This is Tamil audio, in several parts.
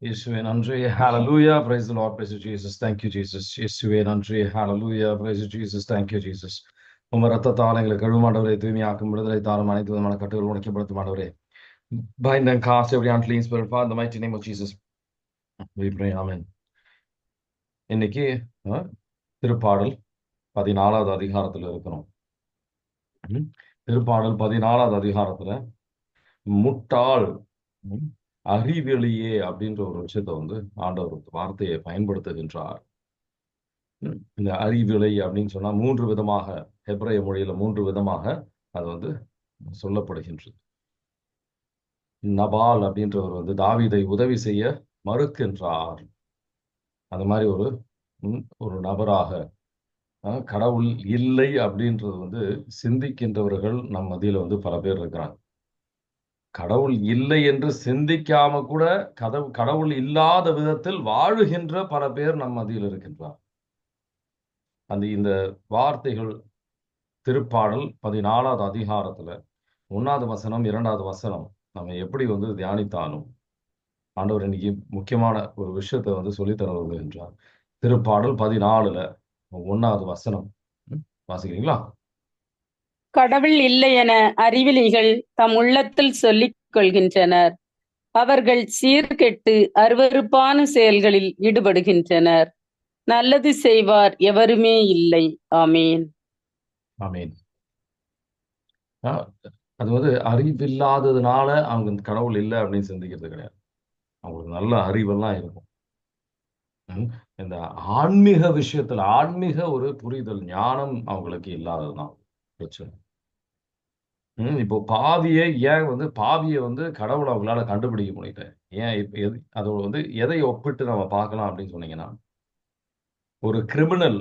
இயேசுவே நன்றி. Hallelujah. Praise the Lord. Praise you, Jesus. Thank you, Jesus. இயேசுவே நன்றி. Hallelujah. Praise you, Jesus. Thank you, Jesus. உம ரத்தத்தால் எங்களை கழுவுமாண்டவரே, தூய்மையாக்கும், விடுதலை தாரும், அனைத்து விதமான கட்டுகள் உடைக்கப்படுத்தும் ஆண்டவரே. Bind and cast every unclean spirit, Father, in the mighty name of Jesus. We pray. Amen. இன்னைக்கு திருப்பாடல் 14வது அதிகாரத்துல இருக்கிறோம். திருப்பாடல் 14வது அதிகாரத்துல முட்டாள் அறிவெளியே அப்படின்ற ஒரு விஷயத்தை ஆண்டவர் வார்த்தையை பயன்படுத்துகின்றார். இந்த அறிவிலை அப்படின்னு சொன்னா 3 விதமாக, ஹெப்ரேய மொழியில 3 விதமாக அது சொல்லப்படுகின்றது. நபால் அப்படின்றவர் தாவீதை உதவி செய்ய மறுக்கின்றார். அந்த மாதிரி ஒரு நபராக கடவுள் இல்லை அப்படின்றது சிந்திக்கின்றவர்கள் நம் மத்தியில பல பேர் இருக்கிறாங்க. கடவுள் இல்லை என்று சிந்திக்காம கூட கடவுள் இல்லாத விதத்தில் வாழுகின்ற பல பேர் நம் மத்தியில் இருக்கின்றார். இந்த வார்த்தைகள் திருப்பாடல் 14வது அதிகாரத்துல 1வது வசனம் 2வது வசனம் நம்ம எப்படி தியானித்தாலும் ஆண்டவர் இன்னைக்கு முக்கியமான ஒரு விஷயத்தை சொல்லித்தர வருகின்றார். திருப்பாடல் 14ல 1வது வசனம் வாசிக்கிறீங்களா? கடவுள் இல்லை என அறிவிலிகள் தம் உள்ளத்தில் சொல்லிக் கொள்கின்றனர். அவர்கள் சீர்கெட்டு அருவருப்பான செயல்களில் ஈடுபடுகின்றனர். நல்லது செய்வார் எவருமே இல்லை. ஆமீன். ஆமீன். அது அறிவில்லாததுனால அவங்க கடவுள் இல்லை அப்படின்னு சிந்திக்கிறது கிடையாது. அவங்களுக்கு நல்ல அறிவெல்லாம் இருக்கும். இந்த ஆன்மீக விஷயத்துல ஆன்மீக ஒரு புரிதல் ஞானம் அவங்களுக்கு இல்லாததுதான் பிரச்சனை. இப்போ பாவியை ஏன் பாவியை கடவுளை அவங்களால கண்டுபிடிக்க முடியல. ஏன் இப்ப அதோட எதை ஒப்பிட்டு நம்ம பார்க்கலாம் அப்படின்னு சொன்னீங்கன்னா, ஒரு கிரிமினல்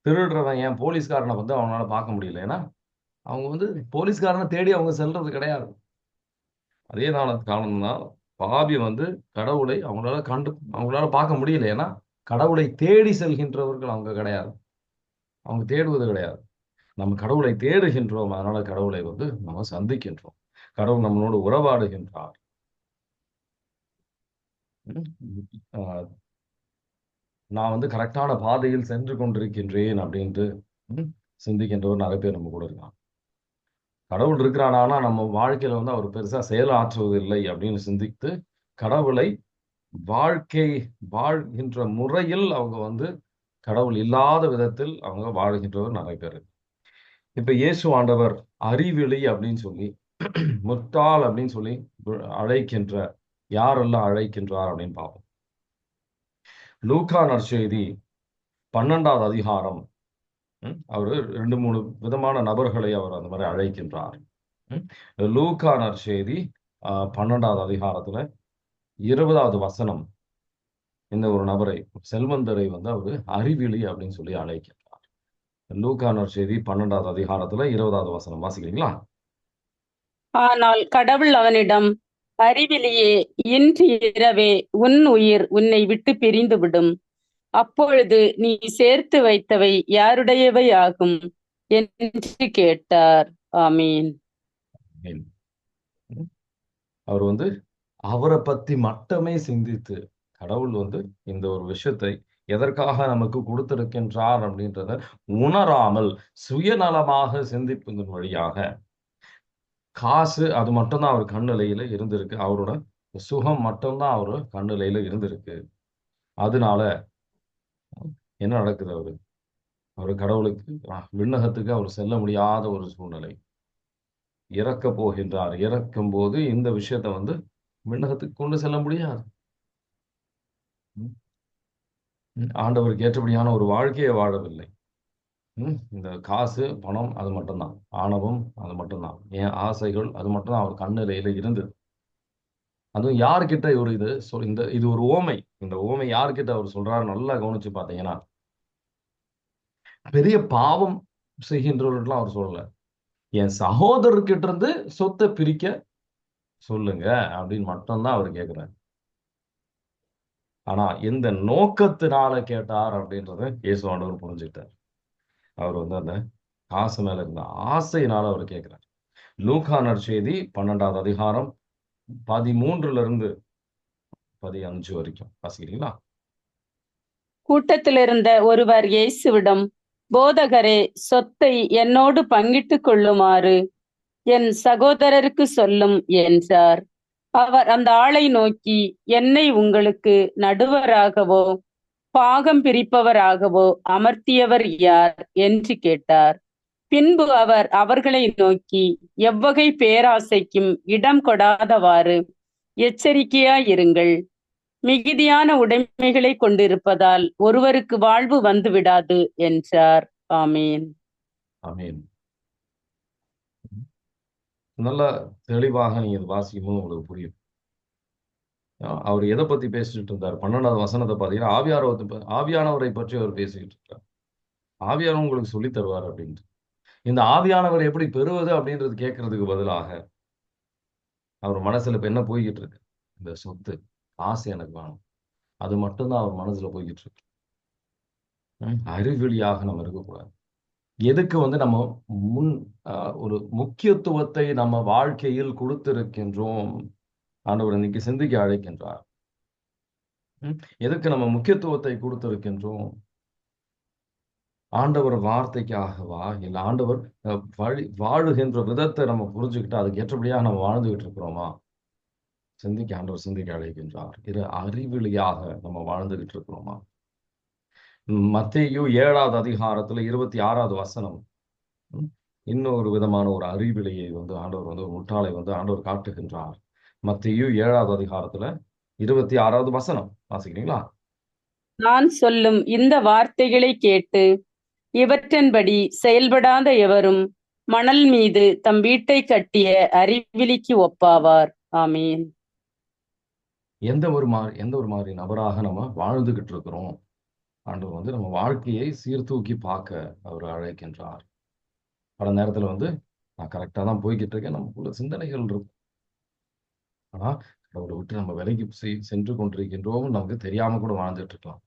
திருடுறவன் ஏன் போலீஸ்காரனை அவங்களால பார்க்க முடியல? ஏன்னா அவங்க போலீஸ்காரனை தேடி அவங்க செல்றது கிடையாது. அதே காரணம் தான் பாவி கடவுளை அவங்களால பார்க்க முடியல. ஏன்னா கடவுளை தேடி செல்கின்றவர்கள் அவங்க கிடையாது. அவங்க தேடுவது கிடையாது. நம்ம கடவுளை தேடுகின்றோம். அதனால கடவுளை நம்ம சந்திக்கின்றோம். கடவுள் நம்மளோடு உறவாடுகின்றார். நான் கரெக்டான பாதையில் சென்று கொண்டிருக்கின்றேன் அப்படின்ட்டு சிந்திக்கின்றவர் நிறைய பேர் நம்ம கூட இருக்காங்க. கடவுள் இருக்கிறான், ஆனா நம்ம வாழ்க்கையில அவர் பெருசா செயலாற்றுவதில்லை அப்படின்னு சிந்தித்து கடவுளை வாழ்கின்ற முறையில் அவங்க கடவுள் இல்லாத விதத்தில் அவங்க வாழ்கின்றவர் நிறைய பேர். இப்ப இயேசு ஆண்டவர் அறிவிலி அப்படின்னு சொல்லி முட்டாள் அப்படின்னு சொல்லி அழைக்கின்ற யாரெல்லாம் அழைக்கின்றார் அப்படின்னு பார்ப்போம். லூக்கா நற்செய்தி 12வது அதிகாரம் அவரு 2-3 விதமான நபர்களை அவர் அந்த மாதிரி அழைக்கின்றார். லூக்கா நற்செய்தி 12வது அதிகாரத்துல 20வது வசனம் இந்த ஒரு நபரை, செல்வந்தரை அவரு அறிவிலி அப்படின்னு சொல்லி அழைக்கின்றார். லூக்கா நற்செய்தி 12வது அதிகாரத்துல 20வது வசனம் வாசிக்கிறீங்களா? ஆனால் கடவுள் அவனிடம், அறிவிலியே, இன்று இரவே உன் உயிர் உன்னை விட்டு பிரிந்து விடும். அப்பொழுது நீ சேர்த்து வைத்தவை யாருடையவை ஆகும் என்று கேட்டார். ஆமீன். அவர் அவரை பத்தி மட்டுமே சிந்தித்து கடவுள் இந்த ஒரு விஷயத்தை எதற்காக நமக்கு கொடுத்திருக்கின்றார் அப்படின்றத உணராமல் சுயநலமாக சிந்திப்பதன் வழியாக காசு அது மட்டும்தான் அவர் கண்ணிலையில இருந்திருக்கு. அவரோட சுகம் மட்டும்தான் அவர் கண்ணிலையில இருந்திருக்கு. அதனால என்ன நடக்குது? அவரு கடவுளுக்கு விண்ணகத்துக்கு அவர் செல்ல முடியாத ஒரு சூழ்நிலை. இறக்க போகின்றார். இறக்கும் போது இந்த விஷயத்த விண்ணகத்துக்கு கொண்டு செல்ல முடியாது. ஆண்டவருக்கு ஏற்றபடியான ஒரு வாழ்க்கையை வாழவில்லை. இந்த காசு பணம் அது மட்டும்தான், ஆணவம் அது மட்டும்தான், என் ஆசைகள் அது மட்டும்தான் அவர் கண்ணிலையில இருந்தது. அதுவும் யாருக்கிட்ட இது ஒரு ஓமை. இந்த ஓமை யாருக்கிட்ட அவர் சொல்றாரு நல்லா கவனிச்சு பார்த்தீங்கன்னா, பெரிய பாவம் செய்கின்றவர்கள்லாம் அவர் சொல்லல. என் சகோதரர்கிட்ட இருந்து சொத்தை பிரிக்க சொல்லுங்க அப்படின்னு மட்டும்தான் அவர் கேட்கிறார். ஆனா எந்த நோக்கத்தினால கேட்டார் அப்படின்றத இயேசு ஆண்டவர் புரிஞ்சுக்கிட்டார். அவர் அந்த காசு மேல இருந்த ஆசையினால அவர் கேட்கிறார். லூக்கா நற்செய்தி 12வது அதிகாரம் 13ல இருந்து 15 வரைக்கும் வாசிக்கிறீங்களா? கூட்டத்திலிருந்த ஒருவர் இயேசுவிடம், போதகரே, சொத்தை என்னோடு பங்கிட்டுக் கொள்ளுமாறு என் சகோதரருக்கு சொல்லும் என்றார். அவர் அந்த ஆளை நோக்கி, என்னை உங்களுக்கு நடுவராகவோ பாகம் பிரிப்பவராகவோ அமர்த்தியவர் யார் என்று கேட்டார். பின்பு அவர் அவர்களை நோக்கி, எவ்வகை பேராசைக்கும் இடம் கொடாதவாறு எச்சரிக்கையாயிருங்கள். மிகுதியான உடைமைகளை கொண்டிருப்பதால் ஒருவருக்கு வாழ்வு வந்து விடாது என்றார். ஆமீன். ஆமீன். நல்லா தெளிவாக நீங்க இது வாசிக்கும்போது உங்களுக்கு புரியும். அவர் எதை பத்தி பேசிட்டு இருந்தார்? 12வது வசனத்தை பார்த்தீங்கன்னா, ஆவியானவரை பற்றி அவர் பேசிக்கிட்டு இருக்கார். ஆவியானவர் உங்களுக்கு சொல்லித் தருவார் அப்படின்ட்டு. இந்த ஆவியானவரை எப்படி பெறுவது அப்படின்றது கேட்கறதுக்கு பதிலாக அவர் மனசுல இப்ப என்ன போய்கிட்டு இருக்கு? இந்த சொத்து, ஆசை எனக்கு வேணும். அது மட்டும்தான் அவர் மனசுல போய்கிட்டு இருக்கு. அறிவிலியாக நம்ம இருக்கக்கூடாது. எதுக்கு நம்ம முன் ஒரு முக்கியத்துவத்தை நம்ம வாழ்க்கையில் கொடுத்திருக்கின்றோம்? ஆண்டவர் இன்னைக்கு சிந்திக்க அழைக்கின்றார். எதுக்கு நம்ம முக்கியத்துவத்தை கொடுத்திருக்கின்றோம்? ஆண்டவர் வார்த்தைக்காகவா? இல்ல ஆண்டவர் வாழுகின்ற விதத்தை நம்ம புரிஞ்சுக்கிட்டு அதுக்கு ஏற்றபடியாக நம்ம வாழ்ந்துகிட்டு இருக்கிறோமா? ஆண்டவர் சிந்திக்க அழைக்கின்றார். இது அறிவிலியாக நம்ம வாழ்ந்துகிட்டு இருக்கிறோமா? மத்தேயு 7வது அதிகாரத்துல 26வது வசனம் இன்னொரு விதமான ஒரு அறிவிலியை ஆண்டவர் ஒரு முட்டாளை ஆண்டவர் காட்டுகின்றார். மத்தேயு 7வது அதிகாரத்துல 26வது வசனம் வாசிக்கிறீங்களா? நான் சொல்லும் இந்த வார்த்தைகளை கேட்டு இவற்றின்படி செயல்படாத எவரும் மணல் மீது தம் வீட்டை கட்டிய அறிவிலிக்கு ஒப்பாவார். ஆமீன். எந்த ஒரு மாதிரி நபராக நம்ம வாழ்ந்துகிட்டு இருக்கிறோம்? ஆண்டவர் நம்ம வாழ்க்கையை சீர்தூக்கி பார்க்க அவர் அழைக்கின்றார். பல நேரத்துல நான் கரெக்டா தான் போய்கிட்டு இருக்கேன், நமக்குள்ள சிந்தனைகள் இருக்கும். ஆனா கடவுளை விட்டு நம்ம விலகி சென்று கொண்டிருக்கின்றோம், நமக்கு தெரியாம கூட வாழ்ந்துட்டு இருக்கலாம்.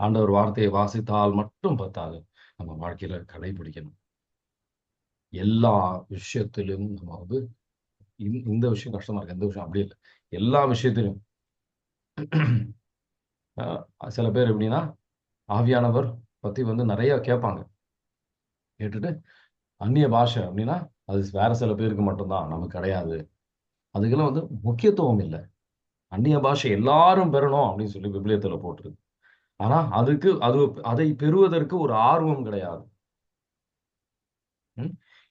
ஆண்டவர் வார்த்தையை வாசித்தால் மட்டும் பத்தாது, நம்ம வாழ்க்கையில கடைபிடிக்கணும். எல்லா விஷயத்திலும் நம்ம இந்த விஷயம் கஷ்டமா இருக்கு, இந்த விஷயம் அப்படி இல்லை, எல்லா விஷயத்திலும் சில பேர் எப்படின்னா ஆவியானவர் பத்தி நிறைய கேட்பாங்க. கேட்டுட்டு அந்நிய பாஷை அப்படின்னா அது வேற சில பேருக்கு மட்டும்தான், நமக்கு கிடையாது. அதுக்கெல்லாம் முக்கியத்துவம் இல்லை. அந்நிய பாஷை எல்லாரும் பெறணும் அப்படின்னு சொல்லி விபிலியத்துல போட்டிருக்கு. ஆனா அதை பெறுவதற்கு ஒரு ஆர்வம் கிடையாது.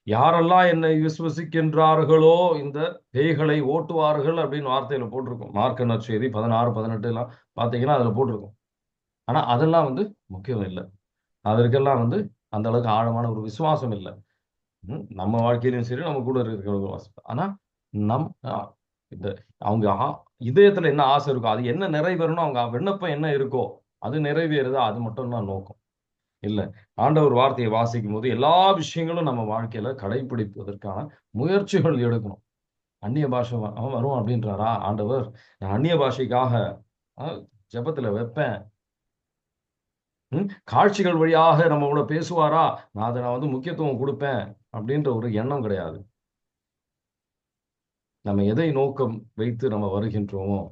யாரெல்லாம் என்னை விசுவசிக்கின்றார்களோ இந்த பேய்களை ஓட்டுவார்கள் அப்படின்னு வார்த்தையில போட்டிருக்கும். மார்க் நற்செய்தி 16, 18 எல்லாம் பாத்தீங்கன்னா அதுல போட்டிருக்கும். ஆனா அதெல்லாம் முக்கியம் இல்லை. அதற்கெல்லாம் அந்த அளவுக்கு ஆழமான ஒரு விசுவாசம் இல்லை. நம்ம வாழ்க்கையிலும் சரி, நம்ம கூட இருக்கிற விசுவாசம். ஆனா இந்த அவங்க இதயத்துல என்ன ஆசை இருக்கோ, அது என்ன நிறைவேறணும், அவங்க விண்ணப்பம் என்ன இருக்கோ அது நிறைவேறுதா, அது மட்டும் தான் நோக்கம் இல்லை. ஆண்டவர் வார்த்தையை வாசிக்கும் போது எல்லா விஷயங்களும் நம்ம வாழ்க்கையில கடைபிடிப்பதற்கான முயற்சிகள் எடுக்கணும். அந்நிய பாஷை வரும் அப்படின்றாரா ஆண்டவர்? நான் அந்நிய பாஷைக்காக ஜெபத்துல வைப்பேன். காட்சிகள் வழியாக நம்ம கூட பேசுவாரா, நான் அதை முக்கியத்துவம் கொடுப்பேன் அப்படின்ற ஒரு எண்ணம் கிடையாது. நம்ம எதை நோக்கம் வைத்து நம்ம வருகின்றோமோ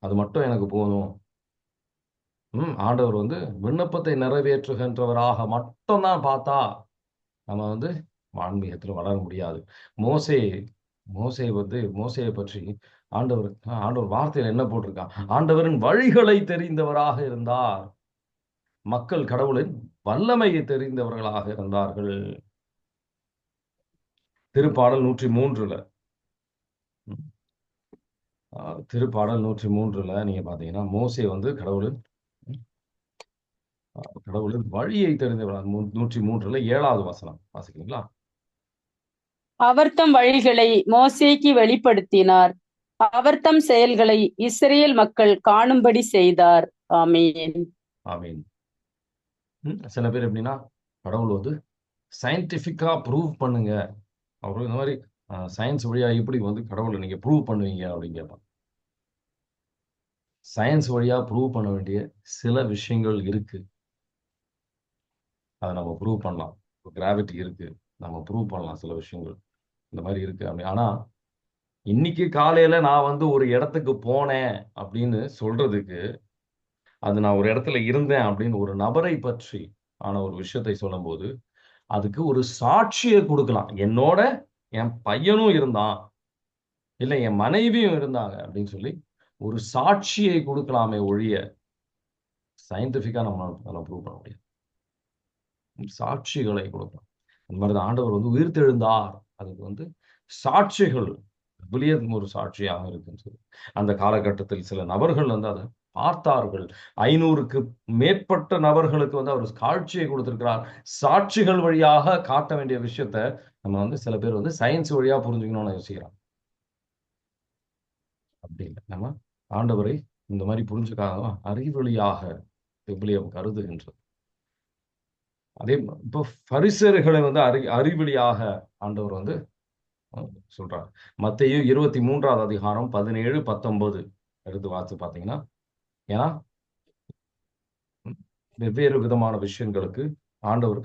அது மட்டும் எனக்கு போதும். ஆண்டவர் விண்ணப்பத்தை நிறைவேற்றுகின்றவராக மட்டும்தான் பார்த்தா நம்ம ஆன்மீகத்தில் வளர முடியாது. மோசேயை பற்றி ஆண்டவர் வார்த்தையில் என்ன போட்டிருக்கான்? ஆண்டவரின் வழிகளை தெரிந்தவராக இருந்தார். மக்கள் கடவுளின் வல்லமையை தெரிந்தவர்களாக இருந்தார்கள். திருப்பாடல் 103ல நீங்க பாத்தீங்கன்னா மோசே கடவுளின் வழியை தெரிந்தவர். 103ல 7வது வசனம் வாசிக்கிறீங்களா? அவர் தம் வழிகளை மோசேக்கு வெளிப்படுத்தினார். அவர் தம் செயல்களை இஸ்ரேல் மக்கள் காணும்படி செய்தார். ஆமீன். ஆமீன். சில பேர் எப்படின்னா கடவுள் சயின்டிபிக்கா ப்ரூவ் பண்ணுங்க, அவரு இந்த மாதிரி சயின்ஸ் வழியா எப்படி கடவுளை நீங்க ப்ரூவ் பண்ணுவீங்க அப்படின்னு கேட்பாங்க. சயின்ஸ் வழியா ப்ரூவ் பண்ண வேண்டிய சில விஷயங்கள் இருக்கு, அதை நம்ம ப்ரூவ் பண்ணலாம். கிராவிட்டி இருக்கு, நம்ம ப்ரூவ் பண்ணலாம். சில விஷயங்கள் இந்த மாதிரி இருக்கு அப்படி. ஆனா இன்னைக்கு காலையில நான் வந்து ஒரு இடத்துக்கு போனேன் அப்படின்னு சொல்றதுக்கு, அது நான் ஒரு இடத்துல இருந்தேன் அப்படின்னு ஒரு நபரை பற்றி ஆன ஒரு விஷயத்தை சொல்லும்போது, அதுக்கு ஒரு சாட்சிய குடுக்கலாம். என்னோட என் பையனும் இருந்தான். இல்ல என் மனைவியும் இருந்தாங்க அப்படின்னு சொல்லி, ஒரு சாட்சியை குடுக்கலாமே ஒழிய, சயின்டிஃபிக்கா நம்மளால ப்ரூவ் பண்ண முடியாது. சாட்சிகளை கொடுக்கலாம். அந்த மாதிரி தான் ஆண்டவர் வந்து உயிர்த்தெழுந்தார். அதுக்கு வந்து சாட்சிகள் விவிலியம் ஒரு சாட்சியாக இருக்குன்னு சொல்லி. அந்த காலகட்டத்தில் சில நபர்கள் வந்து அதை பார்த்தார்கள். 500க்கு மேற்பட்ட நபர்களுக்கு வந்து அவர் சாட்சியை கொடுத்திருக்கிறார். சாட்சிகள் வழியாக காட்ட வேண்டிய விஷயத்த நம்ம வந்து சில பேர் வந்து சயின்ஸ் வழியா புரிஞ்சுக்கணும்னு யோசிக்கிறோம். அப்படி இல்லை. நம்ம ஆண்டவரை இந்த மாதிரி புரிஞ்சுக்காக அறிவொளியாக விவிலியம் கருதுகின்றது. அதே இப்போ பரிசேயர்களை வந்து அறிவொளியாக ஆண்டவர் வந்து சொல்றார். மத்தேயு 23வது அதிகாரம் 17, 19 எடுத்து வாசிச்சு பார்த்தீங்கன்னா, ஏன்னா வெவ்வேறு விதமான விஷயங்களுக்கு ஆண்டவர்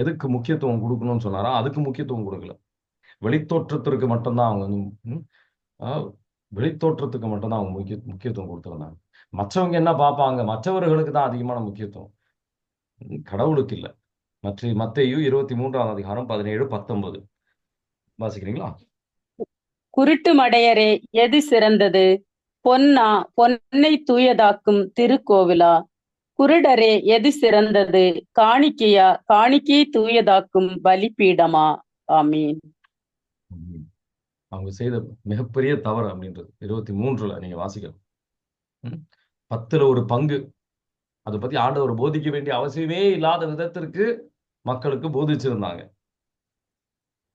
எதுக்கு முக்கியத்துவம் கொடுக்கணும்னு சொன்னாரோ அதுக்கு முக்கியத்துவம் கொடுக்கல. வெளித்தோற்றத்திற்கு மட்டும்தான் அவங்க வந்து வெளித்தோற்றத்துக்கு மட்டும்தான் அவங்க முக்கியத்துவம் கொடுத்துருந்தாங்க. மற்றவங்க என்ன பார்ப்பாங்க, மற்றவர்களுக்கு தான் அதிகமான முக்கியத்துவம், கடவுளுக்கு இல்லை. மத்தேயு 23வது அதிகாரம் 17, 19 வாசிக்கிறீங்களா? குருட்டு மடையரே, எது சிறந்தது? பொன்னா, பொன்னை தூயதாக்கும் திருக்கோவிலா? குருடரே, எது சிறந்தது? காணிக்கையா, காணிக்கையை தூயதாக்கும் பலிபீடமா? ஆமீன். அவங்க செய்த மிகப்பெரிய தவறு அப்படின்றது 23ல நீங்க வாசிக்கலாம். 10ல ஒரு பங்கு அதை பத்தி ஆண்டவர் போதிக்க வேண்டிய அவசியமே இல்லாத விதத்திற்கு மக்களுக்கு போதிச்சிருந்தாங்க.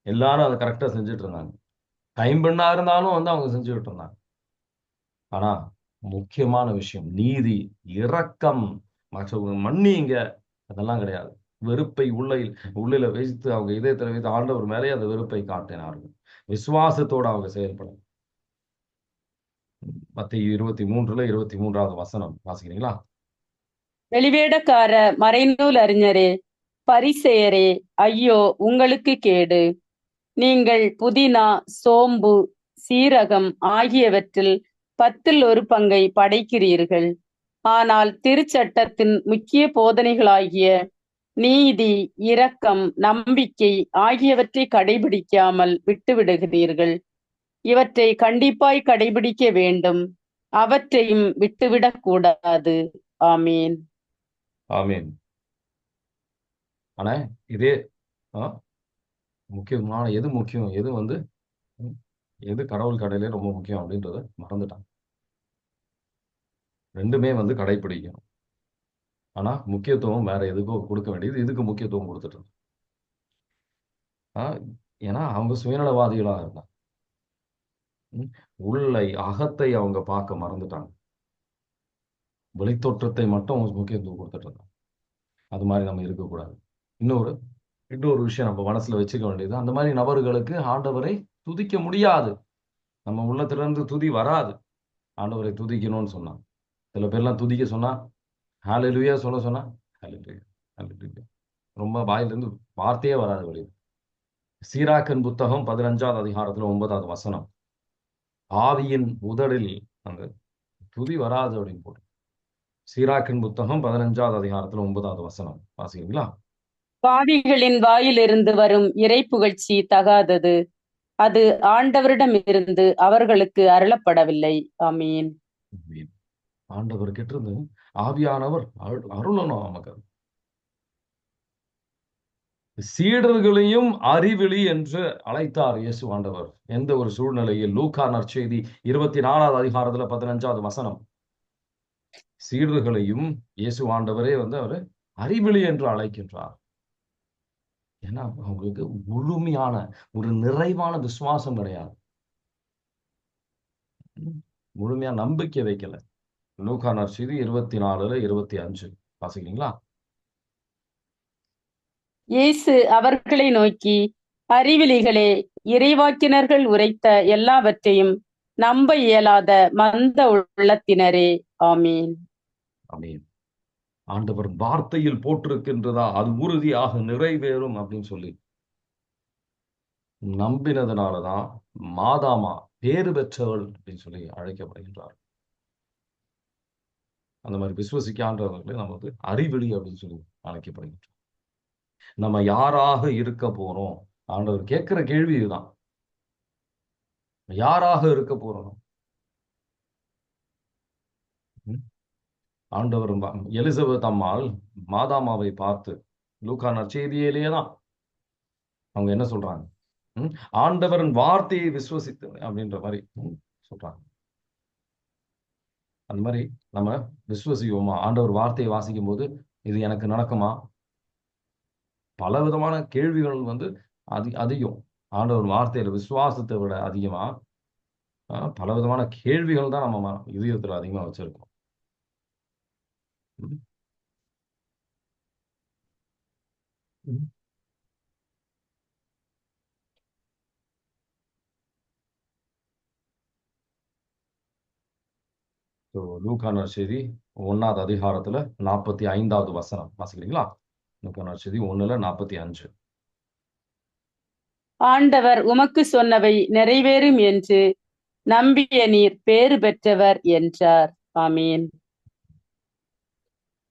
எல்லாரும் அதை கரெக்டா செஞ்சுட்டு இருந்தாங்க. கைம்பெண்ணா இருந்தாலும் வந்து அவங்க செஞ்சுக்கிட்டு இருந்தாங்க. ஆனா முக்கியமான விஷயம் நீதி, இரக்கம், மற்றவங்க மன்னிங்க, அதெல்லாம் கிடையாது. வெறுப்பை உள்ளில வைத்து அவங்க இதயத்தில் வைத்து ஆண்டவர் மேலே அந்த வெறுப்பை காட்டினார்கள். விசுவாசத்தோட அவங்க செயல்படும். மத்தேயு 23ல 23வது வசனம் வாசிக்கிறீங்களா? வெளிவேடக்கார மறைநூல் அறிஞரே, பரிசேயரே, ஐயோ உங்களுக்கு கேடு! நீங்கள் புதினா, சோம்பு, சீரகம் ஆகியவற்றில் 10ல் ஒரு பங்கை படைக்கிறீர்கள். ஆனால் திருச்சட்டத்தின் முக்கிய போதனைகளாகிய நீதி, இரக்கம், நம்பிக்கை ஆகியவற்றை கடைபிடிக்காமல் விட்டுவிடுகிறீர்கள். இவற்றை கண்டிப்பாய் கடைபிடிக்க வேண்டும். அவற்றையும் விட்டுவிடக் கூடாது. ஆமீன். ஆமீன். ஆனா இதே முக்கியமான எது முக்கியம், எது வந்து எது கடவுள் கடையிலே ரொம்ப முக்கியம் அப்படின்றத மறந்துட்டாங்க. ரெண்டுமே வந்து கடைபிடிக்கணும். ஆனா முக்கியத்துவம் வேற எதுக்கோ கொடுக்க வேண்டியது இதுக்கு முக்கியத்துவம் கொடுத்துட்டு ஏன்னா அவங்க சுயநலவாதிகளா இருந்தாங்க. உள்ளை அகத்தை அவங்க பார்க்க மறந்துட்டாங்க. வெளித்தோற்றத்தை மட்டும் முக்கியத்துவம் கொடுத்துட்டு இருந்தாங்க. அது மாதிரி நம்ம இருக்கக்கூடாது. இன்னொரு விஷயம் நம்ம மனசுல வச்சுக்க வேண்டியது, அந்த மாதிரி நபர்களுக்கு ஆண்டவரை துதிக்க முடியாது. நம்ம உள்ளத்திலிருந்து துதி வராது. ஆண்டவரை துதிக்கணும்னு சொன்னா சில பேர்லாம் துதிக்க சொன்னா ஹalleluya சொல்ல சொன்னா ஹalleluya ஹalleluya ரொம்ப வாயிலிருந்து வார்த்தையே வராது வெளியே. சீராக்கின் புத்தகம் 15வது அதிகாரத்துல 9வது வசனம், ஆவியின் உதடில் அந்த துதி வராது அப்படின்னு போட்டு. சீராக்கின் புத்தகம் 15வது அதிகாரத்துல 9வது வசனம் வாசிக்கிறீங்களா? பாவிகளின் வாயிலிருந்து வரும் இறை புகழ்ச்சி தகாதது. அது ஆண்டவரிடம் இருந்து அவர்களுக்கு அருளப்படவில்லை. ஆமீன். ஆண்டவர் கிட்ட இருந்து ஆவியானவர் அருளணும் நமக்கு. சீடர்களையும் அறிவிலி என்று அழைத்தார் இயேசு ஆண்டவர். எந்த ஒரு சூழ்நிலையில்? லூக்கா நற்செய்தி 24வது அதிகாரத்துல 15வது வசனம். சீடர்களையும் இயேசு ஆண்டவரே வந்து அவர் அறிவிலி என்று அழைக்கின்றார். ஏன்னா அவங்களுக்கு முழுமையான ஒரு நிறைவான விசுவாசம் கிடையாது. முழுமையா நம்பிக்கை வைக்கல. லூக்கா நற்செய்தி 24ல 25 வாசிக்கிறீங்களா? இயேசு அவர்களை நோக்கி, அறிவிலிகளே, இறைவாக்கினர்கள் உரைத்த எல்லாவற்றையும் நம்ப இயலாத மந்த உள்ளத்தினரே. ஆமீன். ஆமீன். ஆண்டவர் வார்த்தையில் போட்டிருக்கின்றதா அது உறுதியாக நிறைவேறும் அப்படின்னு சொல்லி நம்பினதுனாலதான் மாதாமா பேறு பெற்றவள் அப்படின்னு சொல்லி அழைக்கப்படுகின்றார். அந்த மாதிரி விசுவசிக்கான்றவர்களை நம்ம வந்து அறிவெளி அப்படின்னு சொல்லி அழைக்கப்படுகின்றோம். நம்ம யாராக இருக்க போறோம்? ஆண்டவர் கேட்கிற கேள்வி இதுதான். யாராக இருக்க போறோம்? ஆண்டவர் எலிசபெத் அம்மாள் மாதாமாவை பார்த்து லூக்கா நற்செய்தியிலேயே தான் அவங்க என்ன சொல்றாங்க? ஆண்டவரின் வார்த்தையை விசுவசித்து அப்படின்ற மாதிரி சொல்றாங்க. அந்த மாதிரி நம்ம விசுவசிக்குவோமா? ஆண்டவர் வார்த்தையை வாசிக்கும் போது இது எனக்கு நடக்குமா? பல விதமான கேள்விகள் வந்து அதிகம். ஆண்டவர் வார்த்தையில விசுவாசத்தை விட அதிகமா பல விதமான கேள்விகள் தான் நம்ம இதயத்துல அதிகமா வச்சிருக்கோம். லூக்கா நற்செய்தி 1வது அதிகாரத்துல 45வது வசனம் வாசிக்கிறீங்களா? லூக்கா நற்செய்தி 1:45. ஆண்டவர் உமக்கு சொன்னவை நிறைவேறும் என்று நம்பிய நீர் பேறு பெற்றவர் என்றார். ஆமீன்.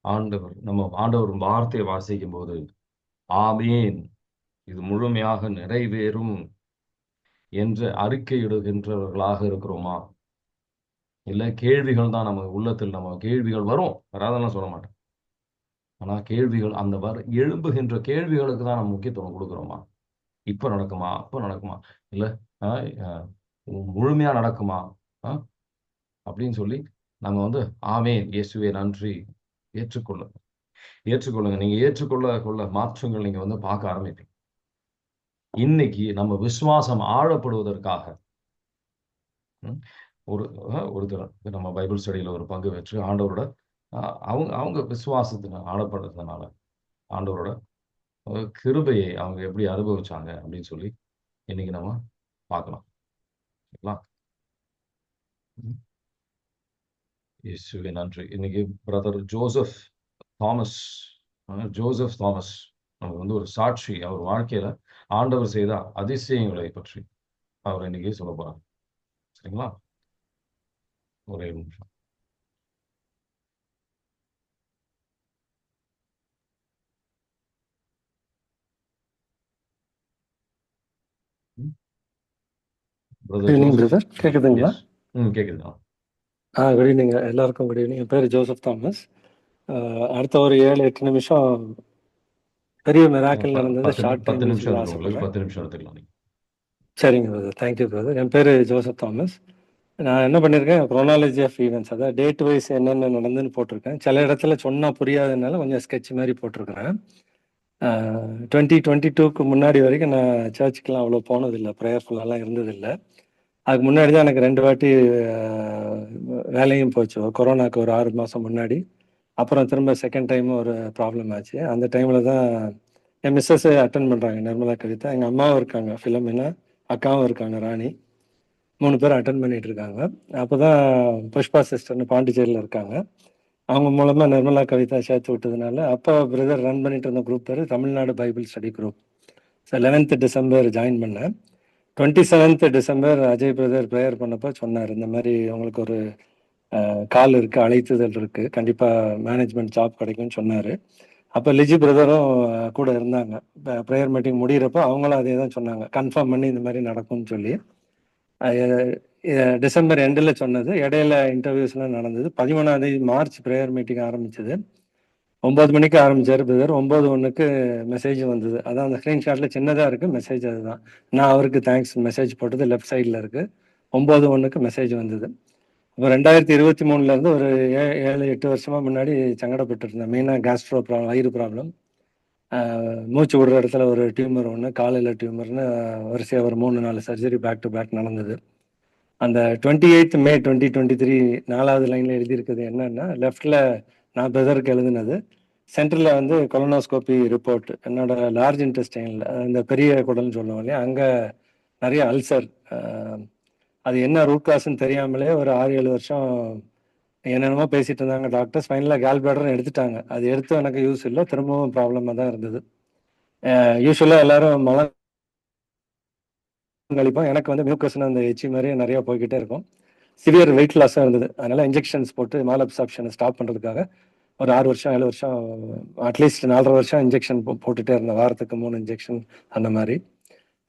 ஆண்டவர் வார்த்தையை வாசிக்கும் போது ஆமீன், இது முழுமையாக நிறைவேறும் என்று அறிக்கையிடுகின்றவர்களாக இருக்கிறோமா? இல்ல கேள்விகள் தான் நம்ம உள்ளத்தில், நம்ம கேள்விகள் வரும், வராதெல்லாம் சொல்ல மாட்டேன். ஆனா கேள்விகள், அந்த எழும்புகின்ற கேள்விகளுக்கு தான் நம்ம முக்கியத்துவம் கொடுக்குறோமா? இப்ப நடக்குமா? அப்ப நடக்குமா? இல்ல முழுமையா நடக்குமா அப்படின்னு சொல்லி நம்ம வந்து ஆமேன் இயேசுவே நன்றி, ஏற்றுக்கொள்ளுங்க. நீங்க ஏற்றுக்கொள்ள மாற்றங்கள் நீங்க வந்து பார்க்க ஆரம்பிப்பீங்க. இன்னைக்கு நம்ம விசுவாசம் ஆழப்படுவதற்காக ஒருத்தர் நம்ம பைபிள் ஸ்டடியில ஒரு பங்கு பெற்று ஆண்டவரோட அவங்க விசுவாசத்தின ஆழப்படுறதுனால ஆண்டவரோட கிருபையை அவங்க எப்படி அனுபவிச்சாங்க அப்படின்னு சொல்லி இன்னைக்கு நம்ம பார்க்கலாம். இயேசுவே நன்றி. இன்னைக்கு பிரதர் ஜோசப் தாமஸ் நமக்கு வந்து ஒரு சாட்சி, அவர் வாழ்க்கையில ஆண்டவர் செய்த அதிசயங்களை பற்றி அவர் இன்னைக்கு சொல்ல போறாங்க. சரிங்களா? ஒரே நிமிஷம். குட் ஈவினிங் பிரதர், கேக்குதுங்களா? கேக்குதுங்களா? குட் ஈவினிங் எல்லாருக்கும். Good evening. என் பேர் ஜோசப் தாமஸ். அடுத்த ஒரு 7-8 நிமிஷம் பெரிய மிராக்கிள் நடந்தது. ஷார்ட் டைம் 10 நிமிஷம் எடுத்துக்கலாம். சரிங்க பிரதர், தேங்க்யூ பிரதர். என் பேர் ஜோசப் தாமஸ். நான் என்ன பண்ணியிருக்கேன், குரோனாலஜி ஆஃப் ஈவெண்ட்ஸ், அதாவது டேட் வைஸ் என்னென்ன நடந்துன்னு போட்டிருக்கேன். சில இடத்துல சொன்னால் புரியாததுனால கொஞ்சம் ஸ்கெட்ச் மாதிரி போட்டிருக்கிறேன். 2022க்கு முன்னாடி வரைக்கும் நான் சர்ச்சுக்கெலாம் அவ்வளோ போனதில்லை, ப்ரேயர்ஃபுல்லாலாம் இருந்ததில்லை. அதுக்கு முன்னாடி தான் எனக்கு 2 வாட்டி வேலையும் போச்சு. கொரோனாக்கு ஒரு 6 மாதம் முன்னாடி. அப்புறம் திரும்ப செகண்ட் டைம் ஒரு ப்ராப்ளம் ஆச்சு. அந்த டைமில் தான் என் மிஸ்ஸஸ் அட்டன் பண்ணுறாங்க, நிர்மலா கவிதா. எங்கள் அம்மாவும் இருக்காங்க, ஃபிலமினா, அக்காவும் இருக்காங்க, ராணி. 3 பேர் அட்டன் பண்ணிட்டு இருக்காங்க. அப்போ தான் புஷ்பா சிஸ்டர்னு பாண்டிச்சேரியில் இருக்காங்க, அவங்க மூலமாக நிர்மலா கவிதா சேர்த்து விட்டதுனால அப்போ பிரதர் ரன் பண்ணிட்டு இருந்த குரூப் பேர் Tamil Nadu Bible study group. So 11th December join பண்ணேன். 27th December Ajay brother prayer பண்ணப்போ சொன்னார், இந்த மாதிரி உங்களுக்கு ஒரு கால் இருக்குது, அழைத்துதல் இருக்குது, கண்டிப்பாக மேனேஜ்மெண்ட் ஜாப் கிடைக்கும்னு சொன்னார். அப்போ லிஜி பிரதரும் கூட இருந்தாங்க. ப்ரேயர் மீட்டிங் முடிகிறப்போ அவங்களும் அதே தான் சொன்னாங்க, கன்ஃபார்ம் பண்ணி இந்த மாதிரி நடக்கும்னு சொல்லி. டிசம்பர் எண்டில் சொன்னது, இடையில இன்டர்வியூஸ்லாம் நடந்தது. 13ஆம் மார்ச் ப்ரேயர் மீட்டிங் ஆரம்பிச்சது. 9 மணிக்கு ஆரம்பிச்சார் பிரதர். 9:01க்கு மெசேஜ் வந்தது. அதான் அந்த ஸ்க்ரீன்ஷாட்டில் சின்னதாக இருக்குது மெசேஜ், அதுதான். நான் அவருக்கு தேங்க்ஸ் மெசேஜ் போட்டது லெஃப்ட் சைடில் இருக்குது. 9:01க்கு மெசேஜ் வந்தது. இப்போ 2023லேருந்து ஒரு 7-8 வருஷமாக முன்னாடி சங்கடப்பட்டு இருந்தேன். மெயினாக கேஸ்ட்ரோ ப்ராப்ளம், வயிறு ப்ராப்ளம், மூச்சு விடுற இடத்துல ஒரு டியூமர் ஒன்று, காலையில் டியூமர்னு வரிசையாக ஒரு 3-4 சர்ஜரி பேக் டு பேக் நடந்தது. அந்த 28th May 2023 4வது லைனில் எழுதியிருக்குது என்னன்னா, லெஃப்டில் நான் பிரதருக்கு எழுதினது, சென்டரில் வந்து கொலனோஸ்கோபி ரிப்போர்ட், என்னோட லார்ஜ் இன்டெஸ்டைனில், இந்த பெரிய குடல்னு சொல்லுவோம் இல்லையா, அங்கே நிறைய அல்சர். அது என்ன ரூட் காசுன்னு தெரியாமலே ஒரு 6-7 வருஷம் என்னென்னமோ பேசிட்டு இருந்தாங்க டாக்டர்ஸ். ஃபைனலாக கேல் பிளாடரும் எடுத்துட்டாங்க. அது எடுத்து எனக்கு யூஸ் இல்லை, திரும்பவும் ப்ராப்ளமாக தான் இருந்தது. யூஸ்வலாக எல்லாரும் கழிப்போம். எனக்கு வந்து மியூக்கஸ்னு அந்த எச்சி மாதிரி நிறைய போய்கிட்டே இருக்கும். சிவியர் வெயிட் லாஸாக இருந்தது. அதனால இன்ஜெக்ஷன்ஸ் போட்டு மால் அப்சார்ப்ஷனை ஸ்டாப் பண்ணுறதுக்காக ஒரு 6 வருஷம் 7 வருஷம் அட்லீஸ்ட் 4.5 வருஷம் இன்ஜெக்ஷன் போட்டுட்டே இருந்தேன். வாரத்துக்கு 3 இன்ஜெக்ஷன் அந்த மாதிரி.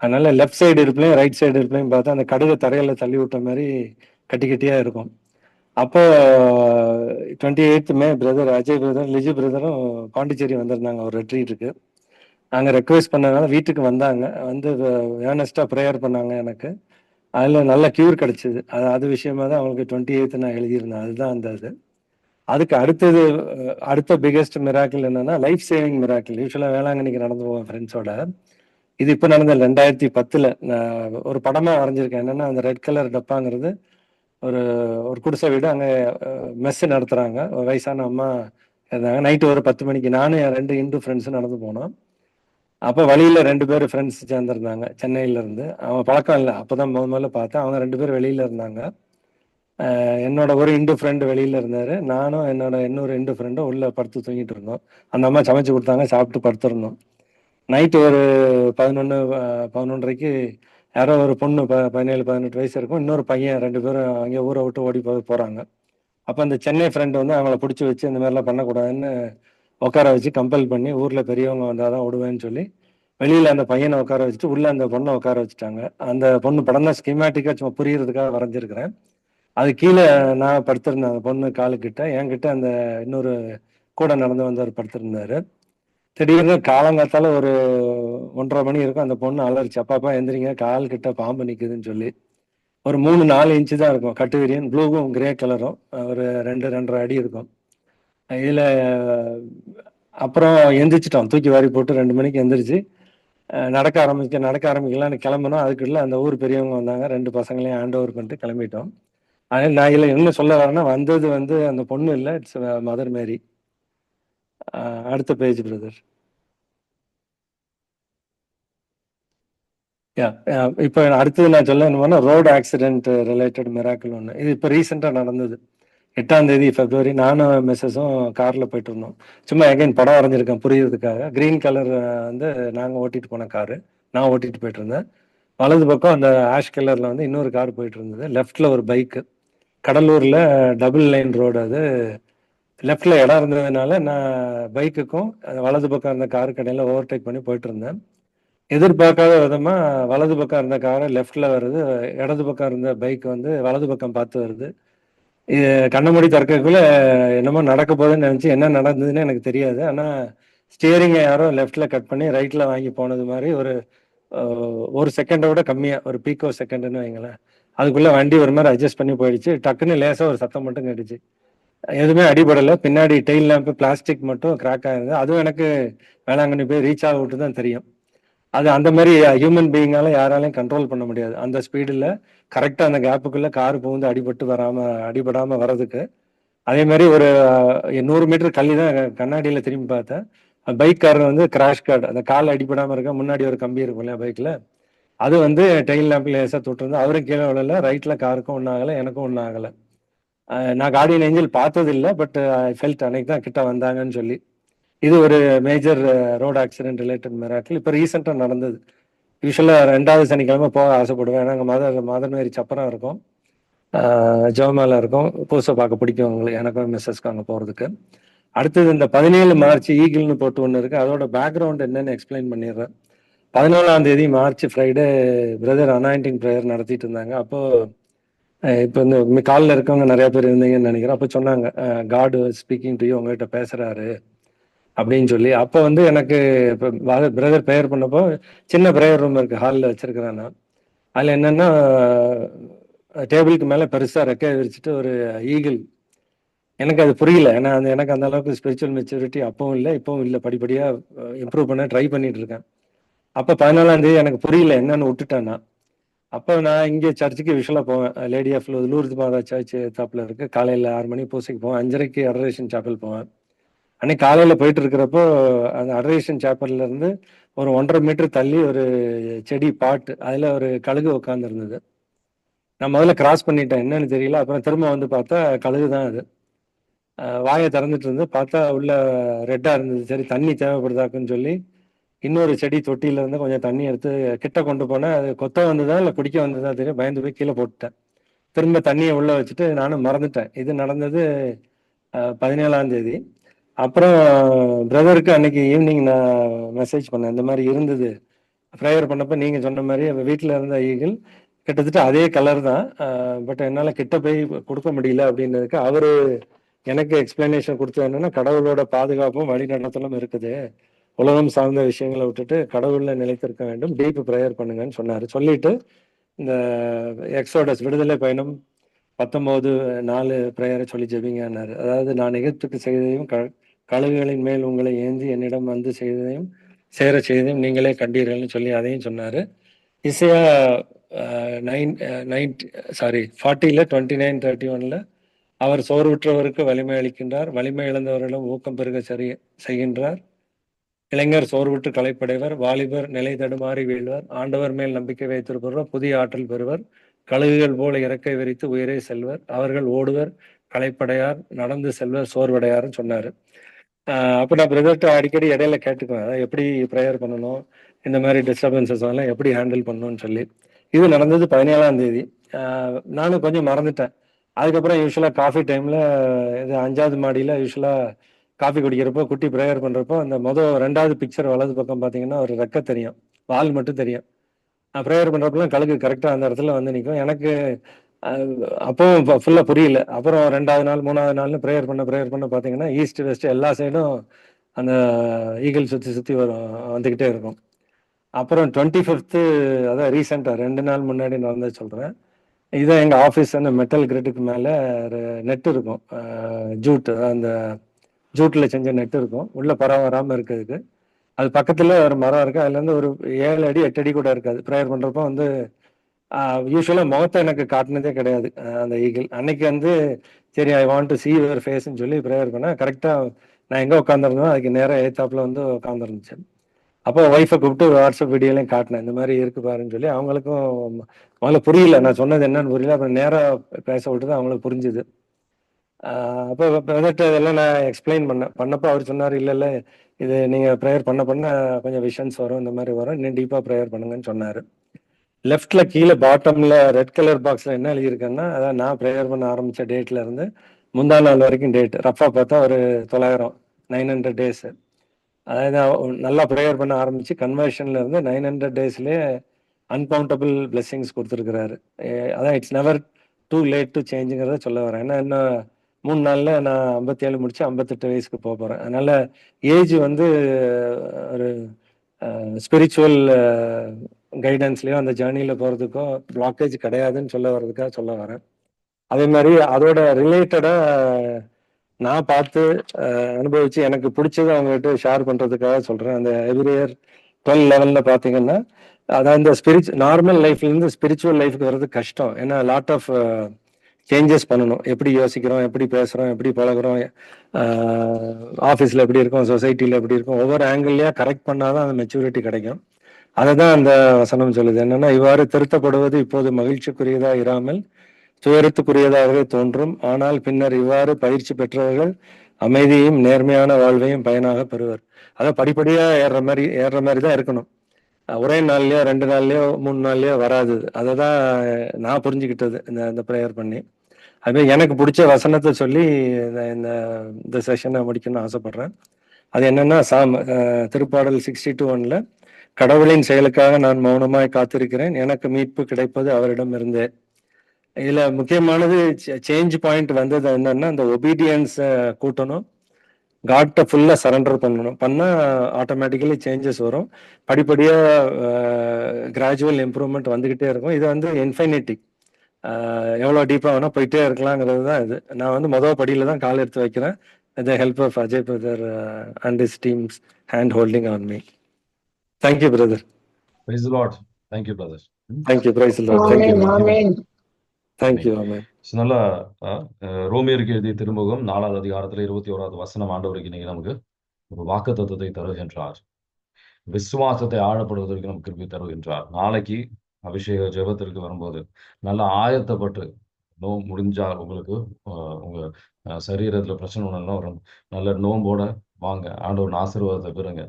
அதனால லெஃப்ட் சைடு இருப்பிலையும் ரைட் சைடு இருப்பிலையும் பார்த்தா அந்த கடுகு தரையில தள்ளி விட்ட மாதிரி கட்டி கட்டியாக இருக்கும். அப்போ 28th மே பிரதர் அஜய் பிரதர் லிஜி பிரதரும் பாண்டிச்சேரி வந்திருந்தாங்க ஒரு ரெட்ரீட்டுக்கு. நாங்கள் ரெக்வெஸ்ட் பண்ணனால வீட்டுக்கு வந்தாங்க. வந்து ஏர்னஸ்டாக ப்ரேயர் பண்ணாங்க எனக்கு. அதில் நல்ல க்யூர் கிடச்சிது. அது விஷயமா தான் அவங்களுக்கு 28th நான் எழுதியிருந்தேன். அதுதான் அந்த இது. அதுக்கு அடுத்தது அடுத்த பிகெஸ்ட் மிராக்கிள் என்னன்னா லைஃப் சேவிங் மிராக்கிள். யூஸ்வலாக வேளாங்கண்ணிக்கு நடந்து போவேன் ஃப்ரெண்ட்ஸோட. இது இப்போ நடந்த 2010 நான் ஒரு படமாக வரைஞ்சிருக்கேன். என்னென்னா அந்த ரெட் கலர் டப்பாங்கிறது ஒரு ஒரு குடிசை வீடு. அங்கே மெஸ்ஸு நடத்துகிறாங்க. வயசான அம்மா இருந்தாங்க. நைட்டு ஒரு 10 மணிக்கு நானும் என் 2 இந்து ஃப்ரெண்ட்ஸும் நடந்து போனோம். அப்போ வழியில் 2 பேர் ஃப்ரெண்ட்ஸ் சேர்ந்துருந்தாங்க சென்னையிலேருந்து. அவன் பழக்கம் இல்லை, அப்போ தான் முதல்ல பார்த்தேன். அவங்க 2 பேர் வெளியில் இருந்தாங்க. என்னோட ஒரு இந்து ஃப்ரெண்டு வெளியில் இருந்தார். நானும் என்னோட இன்னொரு இந்து ஃப்ரெண்டும் உள்ளே படுத்து தூங்கிட்டு இருந்தோம். அந்த அம்மா சமைச்சு கொடுத்தாங்க, சாப்பிட்டு படுத்துருந்தோம். நைட்டு ஒரு 11:30க்கு யாரோ ஒரு பொண்ணு 17-18 வயசு இருக்கும், இன்னொரு பையன் 2 பேரும் அங்கே ஊரை விட்டு ஓடி போகிறாங்க. அப்போ அந்த சென்னை ஃப்ரெண்டு வந்து அவங்கள பிடிச்சி வச்சு இந்த மாதிரிலாம் பண்ணக்கூடாதுன்னு உட்கார வச்சு கம்பல் பண்ணி, ஊரில் பெரியவங்க வந்தால் தான் விடுவேன்னு சொல்லி வெளியில் அந்த பையனை உட்கார வச்சுட்டு உள்ளே அந்த பொண்ணை உட்கார வச்சுட்டாங்க. அந்த பொண்ணு படம் தான் ஸ்கீமேட்டிக்காக சும்மா புரியறதுக்காக வரைஞ்சிருக்கிறேன். அது கீழே நான் படுத்திருந்தேன். அந்த பொண்ணு காலுக்கிட்ட, என்கிட்ட அந்த இன்னொரு கூட நடந்து வந்தவர் படுத்திருந்தாரு. திடீர்னு காலங்காத்தால ஒரு 1:30 மணி இருக்கும். அந்த பொண்ணு அலறிச்சு, அப்பாப்பா எந்திரிங்க, கால் கிட்ட பாம்பு நிற்குதுன்னு சொல்லி. ஒரு 3-4 இன்ச்சு தான் இருக்கும். கட்டுவிரியன் ப்ளூவும் கிரே கலரும் ஒரு 2-2.5 அடி இருக்கும். இதில் அப்புறம் எந்திரிச்சிட்டோம், தூக்கி வாரி போட்டு 2 மணிக்கு எந்திரிச்சு நடக்க ஆரம்பிக்கலான்னு கிளம்பணும். அதுக்குள்ள அந்த ஊர் பெரியவங்க வந்தாங்க. 2 பசங்களையும் ஹேண்ட் ஓவர் பண்ணிட்டு கிளம்பிட்டோம். அதனால நான் இதில் என்ன சொல்ல வரேன்னா, வந்தது வந்து அந்த பொண்ணு இல்லை, இட்ஸ் மதர் மேரி. அடுத்த பேஜ் பிரதர். இப்போ அடுத்தது நான் சொல்ல என்னன்னா ரோடு ஆக்சிடென்ட் ரிலேட்டட் மிராக்கிள் ஒன்று. இது இப்போ ரீசெண்டாக நடந்தது. 8ஆம் தேதி February நானும் மிஸ்ஸஸும் காரில் போயிட்டு இருந்தோம். சும்மா எகைன் படம் வரைஞ்சிருக்கேன் புரியுறதுக்காக. க்ரீன் கலர் வந்து நாங்கள் ஓட்டிட்டு போன காரு, நான் ஓட்டிட்டு போயிட்டு இருந்தேன். வலது பக்கம் அந்த ஆஷ் கலரில் வந்து இன்னொரு கார் போயிட்டு இருந்தது. லெஃப்டில் ஒரு பைக்கு. கடலூரில் டபுள் லைன் ரோடு. அது லெஃப்டில் இடம் இருந்ததுனால நான் பைக்குக்கும் வலது பக்கம் இருந்த காருக்கு இடையில ஓவர்டேக் பண்ணி போயிட்டு இருந்தேன். எதிர்பார்க்காத விதமாக வலது பக்கம் இருந்த காரை லெஃப்டில் வருது, இடது பக்கம் இருந்த பைக் வந்து வலது பக்கம் பார்த்து வருது. இது கண்ண மூடி திறக்கக்குள்ள என்னமோ நடக்க போகுதுன்னு நினச்சி என்ன நடந்ததுன்னு எனக்கு தெரியாது. ஆனால் ஸ்டியரிங்கை யாரோ லெஃப்டில் கட் பண்ணி ரைட்டில் வாங்கி போனது மாதிரி ஒரு செகண்டை விட கம்மியாக, ஒரு பீக்கோ செகண்டுன்னு வைங்களேன், அதுக்குள்ளே வண்டி ஒரு மாதிரி அட்ஜஸ்ட் பண்ணி போயிடுச்சு. டக்குன்னு லேசாக ஒரு சத்தம் மட்டும் கேட்டுச்சு. எதுவுமே அடிபடலை. பின்னாடி டெயில் லேம்பு பிளாஸ்டிக் மட்டும் கிராக் ஆயிருந்தது. அதுவும் எனக்கு வேளாங்கண்ணி போய் ரீச் ஆக விட்டு தான் தெரியும். அது அந்த மாதிரி ஹியூமன் பீயிங்கால யாராலையும் கண்ட்ரோல் பண்ண முடியாது. அந்த ஸ்பீடில் கரெக்டாக அந்த கேப்புக்குள்ளே கார் புகுந்து அடிபடாமல் வர்றதுக்கு. அதே மாதிரி ஒரு 100 மீட்டர் தள்ளி தான் கண்ணாடியில் திரும்பி பார்த்தேன். பைக்காரர் வந்து கிராஷ் கார்டு, அந்த கால் அடிபடாமல் இருக்க, முன்னாடி ஒரு கம்பி இருக்கும் இல்லையா பைக்கில், அது வந்து டெயில் லேம்பில் லேசாக தொட்டிருந்தது. அவரும் கீழே விழல. ரைட்டில் காருக்கும் ஒன்றும் ஆகலை, எனக்கும் ஒன்றும் ஆகலை. நான் கார்டியன் ஏஞ்சல் பார்த்தது இல்லை, பட் ஐ ஃபெல்ட் அன்னைக்கு தான் கிட்ட வந்தாங்கன்னு சொல்லி. இது ஒரு major road accident related miracle. இப்போ ரீசெண்டாக நடந்தது. யூஸ்வலாக 2வது சனிக்கிழமை போக ஆசைப்படுவேன். ஏன்னா அங்கே மதர் மேரி சப்பரம் இருக்கும், ஜெவமாலா இருக்கும், பூசை பார்க்க பிடிக்கும் அவங்களுக்கு, எனக்கும் மிஸ்ஸஸ்க்கு அங்கே போகிறதுக்கு. அடுத்தது இந்த 17 மார்ச் ஈகிள்னு போட்டு ஒன்று இருக்குது. அதோட பேக்ரவுண்ட் என்னன்னு எக்ஸ்பிளைன் பண்ணிடுறேன். 14ஆம் தேதி March Friday brother anointing prayer நடத்திட்டு இருந்தாங்க. அப்போது இப்போ இந்த காலில் இருக்கவங்க நிறைய பேர் இருந்தீங்கன்னு நினைக்கிறேன். அப்போ சொன்னாங்க, காடு ஸ்பீக்கிங் டு யூ, உங்ககிட்ட பேசுகிறாரு அப்படின்னு சொல்லி. அப்போ வந்து எனக்கு இப்போ பிரதர் ப்ரேயர் பண்ணப்போ சின்ன ப்ரேயர் ரூம் இருக்குது, ஹாலில் வச்சுருக்கிறேன் நான். அதில் என்னென்னா டேபிளுக்கு மேலே பெருசாக ரெக்கை விரிச்சிட்டு ஒரு ஈகிள். எனக்கு அது புரியல. ஏன்னா எனக்கு அந்த அளவுக்கு ஸ்பிரிச்சுவல் மெச்சூரிட்டி அப்பவும் இல்லை, இப்பவும் இல்லை. படிப்படியாக இம்ப்ரூவ் பண்ண ட்ரை பண்ணிட்டு இருக்கேன். அப்போ 14ஆம் தேதி எனக்கு புரியல, என்னன்னு விட்டுட்டேன் நான். அப்போ நான் இங்கே சர்ச்சுக்கு யூஸ்வலாக போவேன். Lady of Lourdes Mata search தாப்பில் இருக்குது. காலையில் 6 மணி பூசைக்கு போவேன். 5:30க்கு அடரேஷன் சாப்பல் போவேன். அன்னைக்கு காலையில் போயிட்டு இருக்கிறப்போ அந்த அடரேஷன் சாப்பல்லேருந்து ஒரு 1.5 மீட்டர் தள்ளி ஒரு செடி பாட்டு, அதில் ஒரு கழுகு உட்காந்துருந்தது. நான் முதல்ல கிராஸ் பண்ணிட்டேன், என்னன்னு தெரியல. அப்புறம் திரும்ப வந்து பார்த்தா கழுகு தான் அது. வாயை திறந்துட்டு இருந்து பார்த்தா உள்ள ரெட்டாக இருந்தது. சரி தண்ணி தேவைப்படுதாக்குன்னு சொல்லி இன்னொரு செடி தொட்டியில இருந்து கொஞ்சம் தண்ணி எடுத்து கிட்ட கொண்டு போனேன். அது கொத்த வந்ததா இல்லை குடிக்க வந்ததா தெரியும். பயந்து போய் கீழே போட்டுட்டேன். திரும்ப தண்ணியை உள்ள வச்சுட்டு நானும் மறந்துட்டேன். இது நடந்தது 17ஆம் தேதி. அப்புறம் பிரதருக்கு அன்னைக்கு ஈவினிங் நான் மெசேஜ் பண்ணேன். இந்த மாதிரி இருந்தது. ப்ரேயர் பண்ணப்ப நீங்க சொன்ன மாதிரி வீட்டில் இருந்த ஈகிள் கிட்டத்தட்ட அதே கலர் தான். பட் என்னால் கிட்ட போய் கொடுக்க முடியல அப்படின்றதுக்கு அவரு எனக்கு எக்ஸ்பிளனேஷன் கொடுத்தது என்னன்னா, கடவுளோட பாதுகாப்பும் வழிநடத்தலும் இருக்குது. உலகம் சார்ந்த விஷயங்களை விட்டுட்டு கடவுள்ல நிலைத்திருக்க வேண்டும், டீப் ப்ரேயர் பண்ணுங்கன்னு சொன்னாரு. சொல்லிட்டு இந்த எக்ஸோடஸ் விடுதலை பயணம் 19:4 ப்ரேயரை சொல்லி ஜெபிங்கன்னாரு. அதாவது நான் எகிப்துக்கு செய்ததையும் கழுகுகளின் மேல் உங்களை ஏந்தி என்னிடம் வந்து செய்ததையும் சேர செய்ததையும் நீங்களே கண்டீர்கள்னு சொல்லி அதையும் சொன்னாரு. இசையா 40ல 29:31 அவர் சோர்வுற்றவருக்கு வலிமை அளிக்கின்றார், வலிமை இழந்தவர்களும் ஊக்கம் பெருக செய்கின்றார். இளைஞர் சோர்வுற்று களைப்படைவர், வாலிபர் நிலை தடுமாறி வீழ்வர், ஆண்டவர் மேல் நம்பிக்கை வைத்திருப்பவர் புதிய ஆற்றல் பெறுவர், கழுகுகள் போல இறக்கை விரித்து உயிரே செல்வர், அவர்கள் ஓடுவர் களைப்படையார், நடந்து செல்வர் சோர்வடையார்னு சொன்னாரு. அப்போ நான் பிரதர்கிட்ட அடிக்கடி இடையில கேட்டுக்குவேன், அதாவது எப்படி ப்ரேயர் பண்ணணும், இந்த மாதிரி டிஸ்டர்பன்சஸ் எல்லாம் எப்படி ஹேண்டில் பண்ணணும்னு சொல்லி. இது நடந்தது 17ஆம் தேதி. நானும் கொஞ்சம் மறந்துட்டேன். அதுக்கப்புறம் யூஸ்வலாக காஃபி டைமில் இது 5வது மாடியில் யூஸ்வலாக காஃபி குடிக்கிறப்போ குட்டி ப்ரேயர் பண்ணுறப்போ அந்த 2வது பிக்சர் வலது பக்கம் பார்த்தீங்கன்னா ஒரு ரெக்க தெரியும், வால் மட்டும் தெரியும். ப்ரேயர் பண்ணுறப்பெல்லாம் கழுகு கரெக்டாக அந்த இடத்துல வந்து நிற்கும். எனக்கு அப்பவும் ஃபுல்லாக புரியல. அப்புறம் 2வது நாள் 3வது நாள்னு ப்ரேயர் பண்ண பார்த்தீங்கன்னா ஈஸ்ட் வெஸ்ட் எல்லா சைடும் அந்த ஈகிள் சுற்றி வந்துக்கிட்டே இருக்கும். அப்புறம் 25th, அதான் ரீசெண்டாக 2 நாள் முன்னாடி நடந்தது சொல்கிறேன். இதான் எங்கள் ஆஃபீஸ். அந்த மெட்டல் கிரிட்டுக்கு மேலே நெட் இருக்கும், ஜூட், அந்த ஜூட்டில் செஞ்ச நெட் இருக்கும், உள்ளே பறவை வராமல் இருக்கிறதுக்கு. அது பக்கத்தில் ஒரு மரம் இருக்குது, அதுலேருந்து ஒரு 7 அடி 8 அடி கூட இருக்காது. ப்ரேயர் பண்ணுறப்போ வந்து யூஸ்வலாக முகத்தை எனக்கு காட்டினதே கிடையாது அந்த ஈகிள். அன்னைக்கு வந்து சரி I want to see your ஃபேஸ்ன்னு சொல்லி ப்ரேயர் பண்ணேன். கரெக்டாக நான் எங்கே உட்காந்துருந்தோம் அதுக்கு நேராக ஏத்தாப்புல வந்து உட்காந்துருந்துச்சு. அப்போ ஒய்ஃபை கூப்பிட்டு வாட்ஸ்அப் வீடியோலையும் காட்டினேன், இந்த மாதிரி இருக்கு பாருன்னு சொல்லி. அவங்களுக்கும் முதல்ல புரியல, நான் சொன்னது என்னன்னு புரியல. அப்புறம் நேராக பேச விட்டு தான் அவங்களுக்கு புரிஞ்சுது. அப்போ இதெல்லாம் நான் எக்ஸ்பிளைன் பண்ணப்போ அவர் சொன்னார், இல்லை இல்லை இது நீங்கள் ப்ரேயர் பண்ண கொஞ்சம் விஷன்ஸ் வரும், இந்த மாதிரி வரும், இன்னும் டீப்பாக ப்ரேயர் பண்ணுங்கன்னு சொன்னார். லெஃப்ட்ல கீழே பாட்டம்ல ரெட் கலர் பாக்ஸ்ல என்ன எழுதியிருக்கேன்னா, அதான் நான் ப்ரேயர் பண்ண ஆரம்பிச்ச டேட்ல இருந்து முந்தா நாள் வரைக்கும் டேட் ரஃபா பார்த்தா ஒரு 900 டேஸ். அதாவது நல்லா ப்ரேயர் பண்ண ஆரம்பிச்சு கன்வர்ஷன்ல இருந்து 900 டேஸ்லயே அன்கவுண்டபிள் பிளெஸிங்ஸ் கொடுத்துருக்கிறாரு. அதான் it's never too late to சேஞ்சுங்கிறத சொல்ல வரேன். ஏன்னா இன்னும் 3 நாள்ல நான் 57 முடிச்சு 58 வயசுக்கு போறேன். அதனால ஏஜ் வந்து ஒரு ஸ்பிரிச்சுவல் கைடன்ஸ்லயோ அந்த ஜேர்னியில போறதுக்கோ பிளாக்கேஜ் கிடையாதுன்னு சொல்ல வரேன். அதே மாதிரி அதோட ரிலேட்டடா நான் பார்த்து அனுபவிச்சு எனக்கு பிடிச்சது அவங்ககிட்ட ஷேர் பண்றதுக்காக சொல்றேன். அந்த எவ்ரியர் 12 பார்த்தீங்கன்னா, அதாவது இந்த நார்மல் லைஃப்ல இருந்து ஸ்பிரிச்சுவல் லைஃப்க்கு வர்றது கஷ்டம். ஏன்னா லாட் ஆஃப் சேஞ்சஸ் பண்ணணும். எப்படி யோசிக்கிறோம், எப்படி பேசுறோம், எப்படி பழகுறோம், ஆஃபீஸ்ல எப்படி இருக்கும், சொசைட்டில எப்படி இருக்கும், ஒவ்வொரு ஆங்கிள்லயா கரெக்ட் பண்ணாதான் அந்த மெச்சூரிட்டி கிடைக்கும். அதை தான் அந்த வசனம் சொல்லுது. என்னன்னா, இவ்வாறு திருத்தப்படுவது இப்போது மகிழ்ச்சிக்குரியதா இராமல் துயரத்துக்குரியதாகவே தோன்றும், ஆனால் பின்னர் இவ்வாறு பயிற்சி பெற்றவர்கள் அமைதியையும் நேர்மையான வாழ்வையும் பயனாக பெறுவர். அதை படிப்படியா ஏறுற மாதிரி தான் இருக்கணும். ஒரே நாள்லயோ 2 நாள்லயோ 3 நாள்லயோ வராது. அதை தான் நான் புரிஞ்சுக்கிட்டது இந்த ப்ரேயர் பண்ணி. அது எனக்கு பிடிச்ச வசனத்தை சொல்லி இந்த செஷனை முடிக்கணும்னு ஆசைப்படுறேன். அது என்னன்னா, திருப்பாடல் 62:1 கடவுளின் செயலுக்காக நான் மௌனமாய் காத்திருக்கிறேன், எனக்கு மீட்பு கிடைப்பது அவரிடம் இருந்தே. இதுல முக்கியமானது சேஞ்ச் பாயிண்ட் வந்தது என்னன்னா, அந்த ஒபீடியன்ஸ் கூட்டணும், காட்ட ஃபுல்லா சரண்டர் பண்ணா ஆட்டோமேட்டிக்கலி சேஞ்சஸ் வரும். படிப்படியா கிராஜுவல் இம்ப்ரூவ்மெண்ட் வந்துகிட்டே இருக்கும். இது வந்து இன்ஃபைனிட்டி, எவ்வளோ டீப்பா வேணா போயிட்டே இருக்கலாங்கிறது தான் இது. நான் வந்து முதல் படியில தான் கால் எடுத்து வைக்கிறேன். The help of Ajay brother and his team's hand holding on me. Thank you, brother. Praise the Lord. Thank you, brother. Thank you. Praise the Lord. Thank you. Amen. Thank you. Amen. நல்லா ரோமியருக்கு எழுதிய திருமுகம் 4வது அதிகாரத்துல 21வது வசனம் ஆண்டவருக்கு இன்னைக்கு நமக்கு ஒரு வாக்குத்தத்தத்தை தருகின்றார். விசுவாசத்தை ஆழப்படுவதற்கு நமக்கு கிருபை தருகின்றார். நாளைக்கு அபிஷேக ஜெபத்திற்கு வரும்போது நல்லா ஆயத்தப்பட்டு முடிஞ்சா உங்களுக்கு உங்க சரீரத்துல பிரச்சனை ஒண்ணுன்னா ஒரு நல்ல நோம்போட வாங்க, ஆண்டவர் ஆசீர்வாதத்தை பெறுங்க.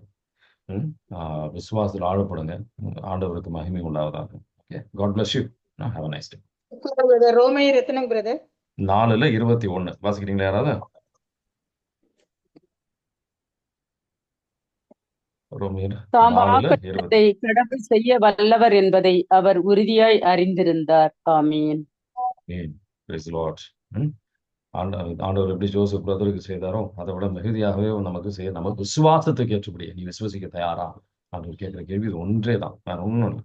விசுவாசத்தில் ஆழப்படுங்க. ஆண்டவருக்கு மகிமை உண்டாவதாக. Okay, God bless you. Have a nice day. ரோமையர் எத்தனைங்க பிரதர்? 4:21 வாசிக்கிறீங்களா யாராவது? ரோமியர் தாம் 4:20. வாக்குத்தத்தத்தை கடவுள் செய்ய வல்லவர் என்பதை அவர் உறுதியாய் அறிந்திருந்தார். ஆமீன். Praise the Lord. ஆண்டவர் எப்படி ஜோசப் பிரதருக்கு செய்தாரோ அதை விட மிகுதியாகவே நமக்கு செய்ய, நமக்கு விசுவாசத்துக்கு ஏற்றபடியே நீ விசுவசிக்க தயாரா ஆண்டவர் கேட்கிற கேள்வி இது ஒன்றே தான், வேற ஒன்றும் இல்லை.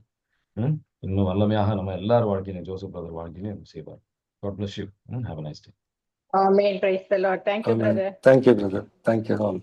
இன்னும் வல்லமையாக நம்ம எல்லார் வாழ்க்கையிலும் ஜோசப் பிரதர் வாழ்க்கையிலும் செய்வார். God bless you. Have a nice day. Amen. Praise the Lord. Thank you, brother. Thank you, brother. Thank you all.